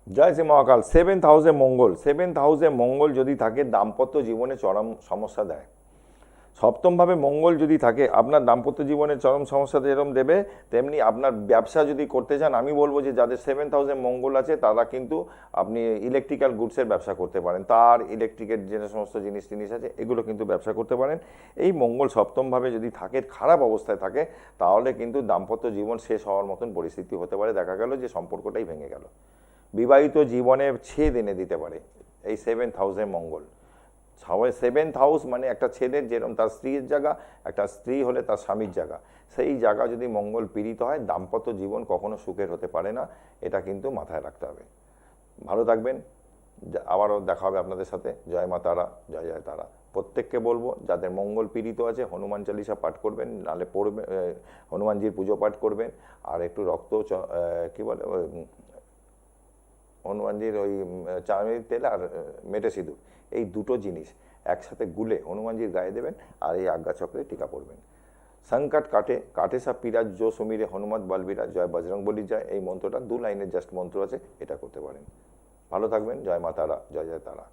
জয় শ্রী মহাকাল। Seventh হাউসে মঙ্গল, seventh হাউসে মঙ্গল যদি থাকে দাম্পত্য জীবনে চরম সমস্যা দেয়। সপ্তমভাবে মঙ্গল যদি থাকে আপনার দাম্পত্য জীবনে চরম সমস্যা যেরকম দেবে, তেমনি আপনার ব্যবসা যদি করতে চান, আমি বলবো যে যাদের সেভেন্থ হাউসে মঙ্গল আছে তারা কিন্তু আপনি ইলেকট্রিক্যাল গুডসের ব্যবসা করতে পারেন, তার ইলেকট্রিকের যে সমস্ত জিনিস আছে এগুলো কিন্তু ব্যবসা করতে পারেন। এই মঙ্গল সপ্তমভাবে যদি থাকে, খারাপ অবস্থায় থাকে, তাহলে কিন্তু দাম্পত্য জীবন শেষ হওয়ার মতন পরিস্থিতি হতে পারে। দেখা গেল যে সম্পর্কটাই ভেঙে গেল, বিবাহিত জীবনে ছেদ এনে দিতে পারে এই সেভেন্থ হাউসে মঙ্গল। সবাই সেভেন্থ হাউস মানে একটা ছেলের যেরকম তার স্ত্রীর জায়গা, একটা স্ত্রী হলে তার স্বামীর জায়গা, সেই জায়গা যদি মঙ্গল পীড়িত হয় দাম্পত্য জীবন কখনো সুখের হতে পারে না, এটা কিন্তু মাথায় রাখতে হবে। ভালো থাকবেন, আবারও দেখা হবে আপনাদের সাথে। জয় মা তারা, জয় জয় তারা। প্রত্যেককে বলবো যাদের মঙ্গল পীড়িত আছে হনুমান চালিসা পাঠ করবেন, নালে পড়বে হনুমানজির পুজো পাঠ করবেন, আর একটু রক্ত কী বলে হনুমানজির ওই চামেলির তেল আর মেটে সিঁদুর, এই দুটো জিনিস একসাথে গুলে হনুমানজির গায়ে দেবেন, আর এই আজ্ঞাচক্রে টিকা পড়বেন। সংকট কাটে কাটে সব পিরাজ জো সুমিরে হনুমত বলবিরাজ, জয় বজরং বলি জয়, এই মন্ত্রটা 2 লাইনের জাস্ট মন্ত্র আছে, এটা করতে পারেন। ভালো থাকবেন, জয় মা তারা, জয় জয় তারা।